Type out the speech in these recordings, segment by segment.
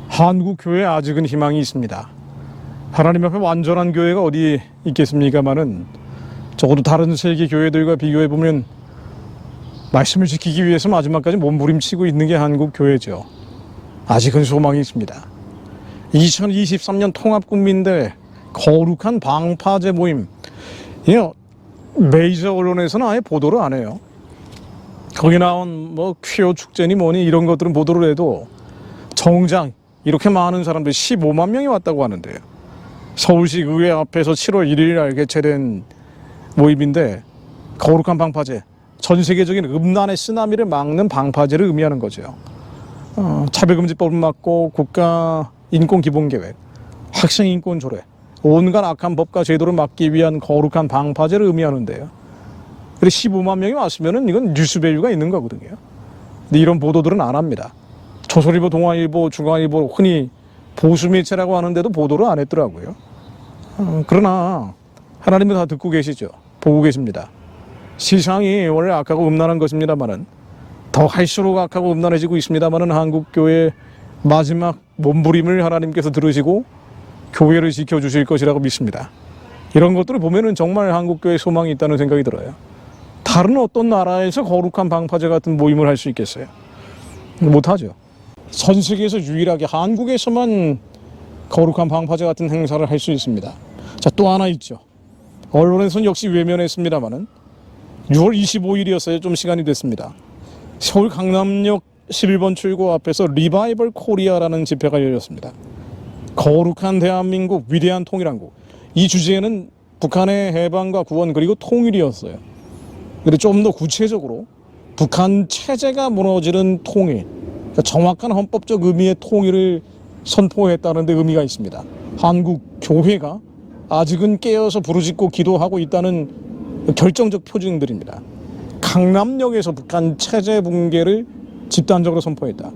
한국 교회에 아직은 희망이 있습니다. 하나님 앞에 완전한 교회가 어디 있겠습니까마는 적어도 다른 세계 교회들과 비교해 보면 말씀을 지키기 위해서 마지막까지 몸부림치고 있는 게 한국 교회죠. 아직은 소망이 있습니다. 2023년 통합국민대회 거룩한 방파제 모임, 메이저 언론에서는 아예 보도를 안 해요. 거기 나온 퀴어 축제니 뭐니 이런 것들은 보도를 해도 정작 이렇게 많은 사람들이 15만 명이 왔다고 하는데요. 서울시 의회 앞에서 7월 1일 날 개최된 모임인데, 거룩한 방파제, 전 세계적인 음란의 쓰나미를 막는 방파제를 의미하는 거죠. 차별금지법을 막고 국가 인권기본계획, 학생인권조례, 온갖 악한 법과 제도를 막기 위한 거룩한 방파제를 의미하는데요. 그래 15만 명이 왔으면 이건 뉴스 밸류가 있는 거거든요. 근데 이런 보도들은 안 합니다. 조선일보, 동아일보, 중앙일보, 흔히 보수 매체라고 하는데도 보도를 안 했더라고요. 그러나 하나님은 다 듣고 계시죠. 보고 계십니다. 세상이 원래 악하고 음란한 것입니다만은, 더 할수록 악하고 음란해지고 있습니다만은, 한국교회의 마지막 몸부림을 하나님께서 들으시고 교회를 지켜주실 것이라고 믿습니다. 이런 것들을 보면은 정말 한국교회에 소망이 있다는 생각이 들어요. 다른 어떤 나라에서 거룩한 방파제 같은 모임을 할 수 있겠어요? 못하죠. 전 세계에서 유일하게 한국에서만 거룩한 방파제 같은 행사를 할 수 있습니다. 자, 또 하나 있죠. 언론에서는 역시 외면했습니다만은 6월 25일이었어요. 좀 시간이 됐습니다. 서울 강남역 11번 출구 앞에서 리바이벌 코리아라는 집회가 열렸습니다. 거룩한 대한민국, 위대한 통일한국. 이 주제는 북한의 해방과 구원 그리고 통일이었어요. 그런데 좀 더 구체적으로 북한 체제가 무너지는 통일, 그러니까 정확한 헌법적 의미의 통일을 선포했다는 데 의미가 있습니다. 한국 교회가 아직은 깨어서 부르짖고 기도하고 있다는 결정적 표징들입니다. 강남역에서 북한 체제 붕괴를 집단적으로 선포했다.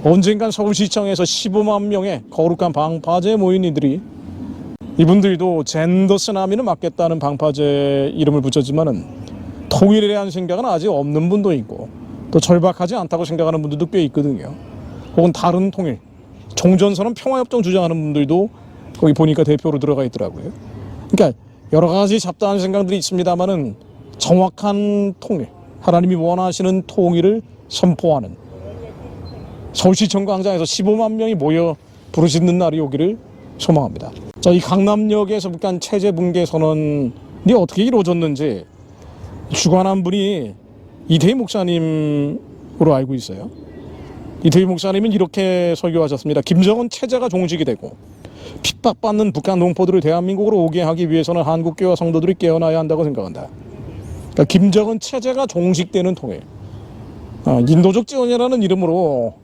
언젠간 서울시청에서 15만 명의 거룩한 방파제 모인 이들이, 이분들도 젠더 쓰나미를 막겠다는 방파제 이름을 붙였지만은 통일에 대한 생각은 아직 없는 분도 있고, 또 절박하지 않다고 생각하는 분들도 꽤 있거든요. 혹은 다른 통일, 종전선언 평화협정 주장하는 분들도 거기 보니까 대표로 들어가 있더라고요. 그러니까 여러 가지 잡다한 생각들이 있습니다만은 정확한 통일, 하나님이 원하시는 통일을 선포하는 서울시청 광장에서 15만 명이 모여 부르짖는 날이 오기를 소망합니다. 자, 이 강남역에서 북한 체제 붕괴 선언이 어떻게 이루어졌는지 주관한 분이 이태희 목사님으로 알고 있어요. 이태희 목사님은 이렇게 설교하셨습니다. 김정은 체제가 종식이 되고 핍박받는 북한 동포들을 대한민국으로 오게 하기 위해서는 한국교회와 성도들이 깨어나야 한다고 생각한다. 그러니까 김정은 체제가 종식되는 통일, 인도적 지원이라는 이름으로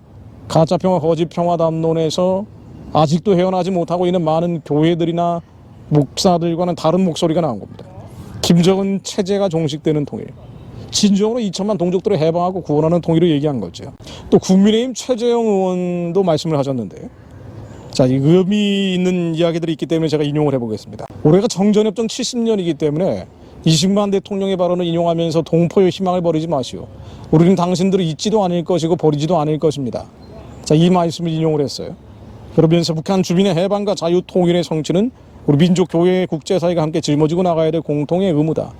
가짜평화, 거짓평화 담론에서 아직도 헤어나지 못하고 있는 많은 교회들이나 목사들과는 다른 목소리가 나온 겁니다. 김정은 체제가 종식되는 통일, 진정으로 2천만 동족들을 해방하고 구원하는 통일을 얘기한 거죠. 또 국민의힘 최재형 의원도 말씀을 하셨는데, 자, 이 의미 있는 이야기들이 있기 때문에 제가 인용을 해보겠습니다. 올해가 정전협정 70년이기 때문에 이승만 대통령의 발언을 인용하면서 동포의 희망을 버리지 마시오. 우리는 당신들을 잊지도 않을 것이고 버리지도 않을 것입니다. 자, 이 말씀을 인용을 했어요. 그러면서 북한 주민의 해방과 자유 통일의 성취는 우리 민족교회 국제사회가 함께 짊어지고 나가야 될 공통의 의무다.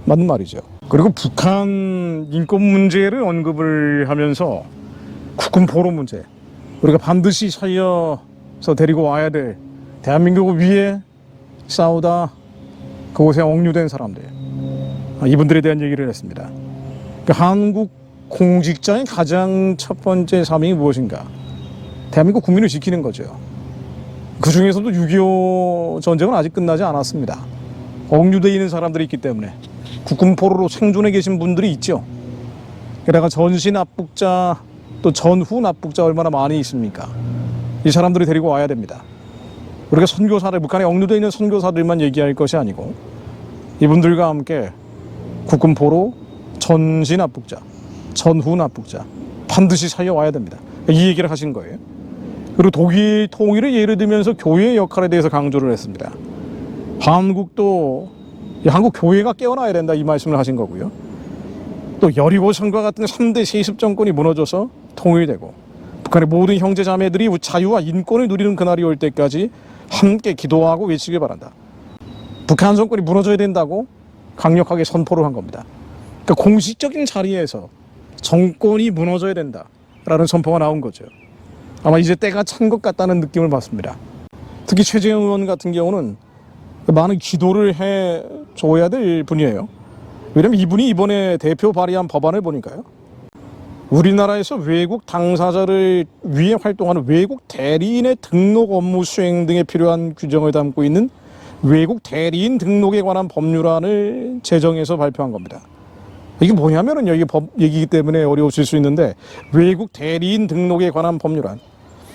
맞는 말이죠. 그리고 북한 인권 문제를 언급을 하면서 국군 포로 문제, 우리가 반드시 살려서 데리고 와야 될 대한민국 위에 싸우다 그곳에 억류된 사람들, 이분들에 대한 얘기를 했습니다. 그러니까 한국 공직자의 가장 첫 번째 사명이 무엇인가? 대한민국 국민을 지키는 거죠. 그 중에서도 6.25 전쟁은 아직 끝나지 않았습니다. 억류되어 있는 사람들이 있기 때문에 국군 포로로 생존해 계신 분들이 있죠. 게다가 전시 납북자, 또 전후 납북자 얼마나 많이 있습니까? 이 사람들이 데리고 와야 됩니다. 우리가 선교사들, 북한에 억류되어 있는 선교사들만 얘기할 것이 아니고 이분들과 함께 국군 포로, 전시 납북자, 전후 납북자 반드시 살려와야 됩니다. 이 얘기를 하신 거예요. 그리고 독일 통일을 예를 들면서 교회의 역할에 대해서 강조를 했습니다. 한국 교회가 깨어나야 된다, 이 말씀을 하신 거고요. 또 여리고성과 같은 3대 세습 정권이 무너져서 통일되고 북한의 모든 형제자매들이 자유와 인권을 누리는 그날이 올 때까지 함께 기도하고 외치길 바란다. 북한 정권이 무너져야 된다고 강력하게 선포를 한 겁니다. 그러니까 공식적인 자리에서 정권이 무너져야 된다라는 선포가 나온 거죠. 아마 이제 때가 찬 것 같다는 느낌을 받습니다. 특히 최재형 의원 같은 경우는 많은 기도를 해줘야 될 분이에요. 왜냐면 이분이 이번에 대표 발의한 법안을 보니까요, 우리나라에서 외국 당사자를 위해 활동하는 외국 대리인의 등록 업무 수행 등에 필요한 규정을 담고 있는 외국 대리인 등록에 관한 법률안을 제정해서 발표한 겁니다. 이게 뭐냐면은요, 이게 법 얘기이기 때문에 어려우실 수 있는데, 외국 대리인 등록에 관한 법률안.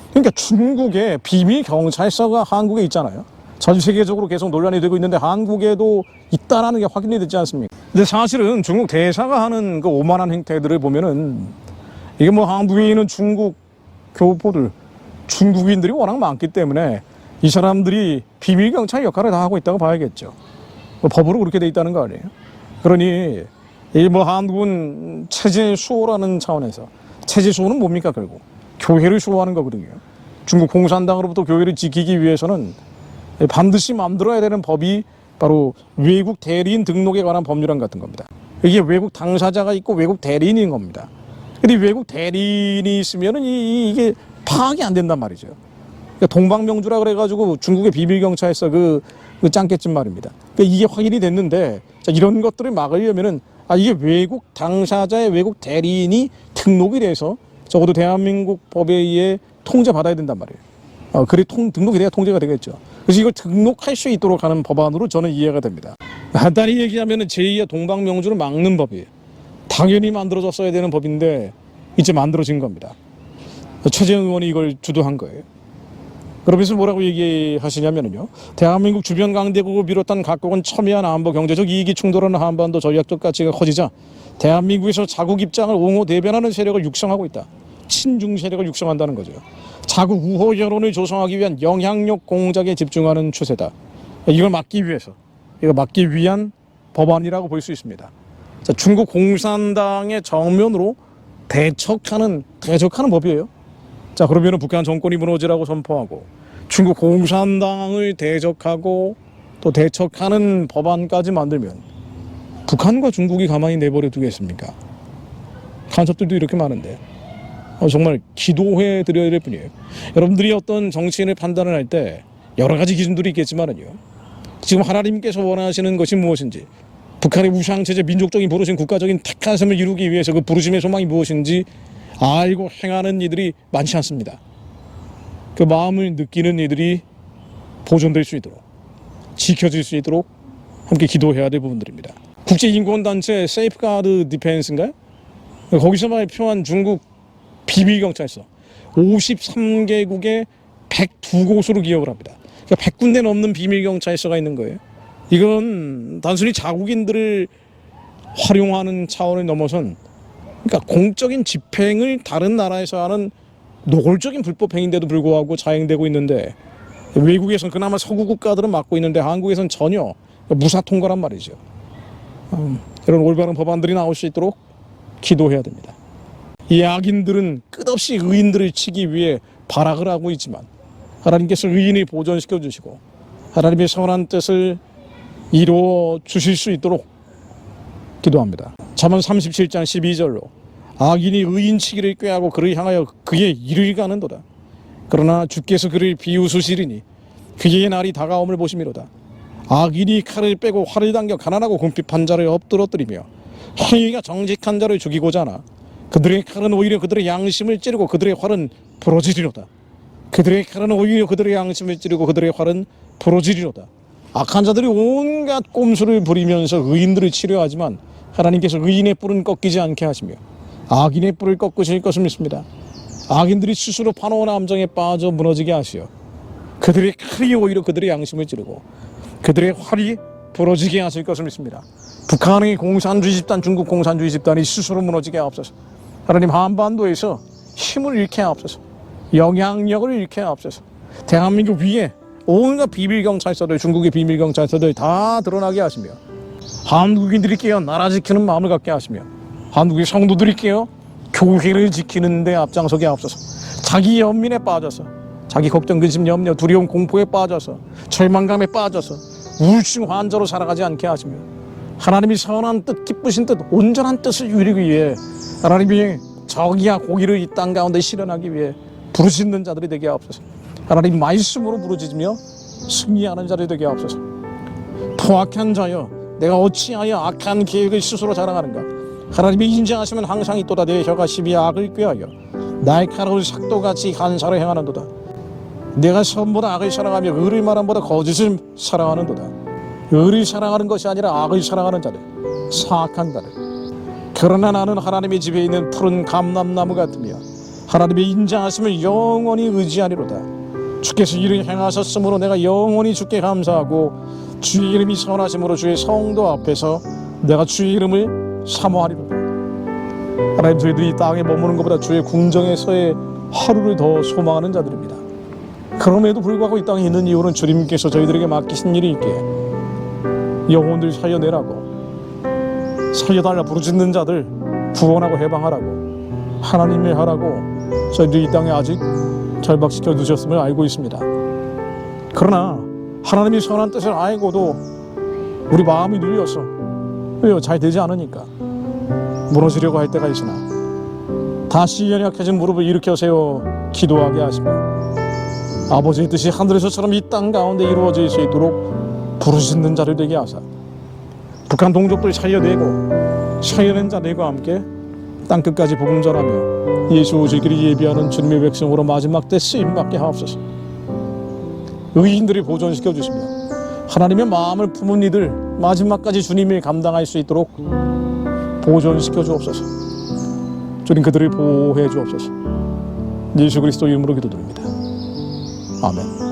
그러니까 중국의 비밀 경찰서가 한국에 있잖아요. 전 세계적으로 계속 논란이 되고 있는데 한국에도 있다라는 게 확인이 되지 않습니까? 근데 사실은 중국 대사가 하는 그 오만한 행태들을 보면은, 이게 뭐 한국에 있는 중국 교포들, 중국인들이 워낙 많기 때문에 이 사람들이 비밀 경찰 역할을 다 하고 있다고 봐야겠죠. 뭐 법으로 그렇게 돼 있다는 거 아니에요? 그러니 이 뭐 한국은 체제 수호라는 차원에서, 체제 수호는 뭡니까? 결국 교회를 수호하는 거거든요. 중국 공산당으로부터 교회를 지키기 위해서는 반드시 만들어야 되는 법이 바로 외국 대리인 등록에 관한 법률안 같은 겁니다. 이게 외국 당사자가 있고 외국 대리인인 겁니다. 근데 외국 대리인이 있으면은 이게 파악이 안 된단 말이죠. 그러니까 동방명주라 그래가지고 중국의 비밀경찰서 그 짱깨집 말입니다. 그러니까 이게 확인이 됐는데, 자, 이런 것들을 막으려면은 이게 외국 당사자의 외국 대리인이 등록이 돼서 적어도 대한민국 법에 의해 통제받아야 된단 말이에요. 그래 등록이 돼야 통제가 되겠죠. 그래서 이걸 등록할 수 있도록 하는 법안으로 저는 이해가 됩니다. 간단히 얘기하면 제2의 동방명주를 막는 법이에요. 당연히 만들어졌어야 되는 법인데 이제 만들어진 겁니다. 최재형 의원이 이걸 주도한 거예요. 그러면서 뭐라고 얘기하시냐면요, 대한민국 주변 강대국을 비롯한 각국은 첨예한 안보 경제적 이익이 충돌하는 한반도 전략적 가치가 커지자 대한민국에서 자국 입장을 옹호 대변하는 세력을 육성하고 있다. 친중 세력을 육성한다는 거죠. 자국 우호 여론을 조성하기 위한 영향력 공작에 집중하는 추세다. 이걸 막기 위해서, 이걸 막기 위한 법안이라고 볼 수 있습니다. 자, 중국 공산당의 정면으로 대척하는 법이에요. 자, 그러면은 북한 정권이 무너지라고 선포하고 중국 공산당을 대적하고 또 대척하는 법안까지 만들면 북한과 중국이 가만히 내버려 두겠습니까? 간섭들도 이렇게 많은데 정말 기도해 드려야 될 뿐이에요. 여러분들이 어떤 정치인을 판단을 할 때 여러 가지 기준들이 있겠지만은요, 지금 하나님께서 원하시는 것이 무엇인지, 북한의 우상체제, 민족적인 부르심, 국가적인 택한 삶을 이루기 위해서 그 부르심의 소망이 무엇인지 알고 행하는 이들이 많지 않습니다. 그 마음을 느끼는 이들이 보존될 수 있도록, 지켜질 수 있도록 함께 기도해야 될 부분들입니다. 국제인권단체 세이프가드 디펜스인가요? 거기서 발표한 중국 비밀경찰서 53개국에 102곳으로 기억을 합니다. 그러니까 100군데 넘는 비밀경찰서가 있는 거예요. 이건 단순히 자국인들을 활용하는 차원을 넘어선, 그러니까 공적인 집행을 다른 나라에서 하는 노골적인 불법 행위인데도 불구하고 자행되고 있는데, 외국에서는 그나마 서구 국가들은 막고 있는데 한국에서는 전혀 무사 통과란 말이죠. 이런 올바른 법안들이 나올 수 있도록 기도해야 됩니다. 이 악인들은 끝없이 의인들을 치기 위해 발악을 하고 있지만 하나님께서 의인을 보존시켜 주시고 하나님의 선한 뜻을 이루어 주실 수 있도록 기도합니다. 잠언 37장 12절로 악인이 의인 치기를 꾀하고 그를 향하여 그의 일을 가는도다. 그러나 주께서 그를 비웃으시리니 그의 날이 다가옴을 보심이로다. 악인이 칼을 빼고 활을 당겨 가난하고 궁핍한 자를 엎드러뜨리며 행위가 정직한 자를 죽이고자 하나 그들의 칼은 오히려 그들의 양심을 찌르고 그들의 활은 부러지리로다. 그들의 칼은 오히려 그들의 양심을 찌르고 그들의 활은 부러지리로다. 악한 자들이 온갖 꼼수를 부리면서 의인들을 치료하지만 하나님께서 의인의 뿔은 꺾이지 않게 하시며 악인의 뿔을 꺾으실 것을 믿습니다. 악인들이 스스로 파노한 함정에 빠져 무너지게 하시어 그들의 칼이 오히려 그들의 양심을 찌르고 그들의 활이 부러지게 하실 것을 믿습니다. 북한의 공산주의 집단, 중국 공산주의 집단이 스스로 무너지게 하옵소서. 하나님, 한반도에서 힘을 잃게 하옵소서. 영향력을 잃게 하옵소서. 대한민국 위에 온갖 비밀경찰서들, 중국의 비밀경찰서들 다 드러나게 하시며 한국인들이 깨어 나라 지키는 마음을 갖게 하시며 한국의 성도들이게요, 교회를 지키는 데 앞장서게 하옵소서. 자기 연민에 빠져서, 자기 걱정, 근심, 염려, 두려움, 공포에 빠져서, 절망감에 빠져서 우울증 환자로 살아가지 않게 하시며, 하나님이 선한 뜻, 기쁘신 뜻, 온전한 뜻을 이루기 위해 하나님이 저기야 고기를 이 땅 가운데 실현하기 위해 부르짖는 자들이 되게 하옵소서. 하나님 말씀으로 부르짖으며 승리하는 자들이 되게 하옵소서. 포악한 자여, 내가 어찌하여 악한 계획을 스스로 자랑하는가? 하나님이 인정하시면 항상 있도다. 내 혀가 시비에 악을 꾀하여 날카로운 삭도같이 간사를 행하는도다. 내가 선보다 악을 사랑하며 의를 말함보다 거짓을 사랑하는도다. 의를 사랑하는 것이 아니라 악을 사랑하는 자들, 사악한 자들. 그러나 나는 하나님의 집에 있는 푸른 감람나무 같으며 하나님의 인정하심을 영원히 의지하리로다. 주께서 이를 행하셨으므로 내가 영원히 주께 감사하고 주의 이름이 선하심으로 주의 성도 앞에서 내가 주의 이름을 사모하리로다. 하나님, 저희들이 이 땅에 머무는 것보다 주의 궁정에서의 하루를 더 소망하는 자들입니다. 그럼에도 불구하고 이 땅에 있는 이유는 주님께서 저희들에게 맡기신 일이 있기에 영혼들 살려내라고, 살려달라 부르짖는 자들 구원하고 해방하라고, 하나님의 하라고 저희들이 이 땅에 아직 결박시켜 두셨음을 알고 있습니다. 그러나 하나님이 선한 뜻을 알고도 우리 마음이 눌려서, 왜요? 잘 되지 않으니까 무너지려고 할 때가 있으나 다시 연약해진 무릎을 일으켜 세워 기도하게 하시며 아버지의 뜻이 하늘에서처럼 이 땅 가운데 이루어질 수 있도록 부르짖는 자를 되게 하사 북한 동족들 살려내고 살려낸 자들과 함께 땅끝까지 복음 전하며 예수 오실 길을 예비하는 주님의 백성으로 마지막 때 쓰임받게 하옵소서. 의인들이 보존시켜 주시며 하나님의 마음을 품은 이들 마지막까지 주님이 감당할 수 있도록 보존시켜 주옵소서. 주님, 그들을 보호해 주옵소서. 예수 그리스도 이름으로 기도드립니다. 아멘.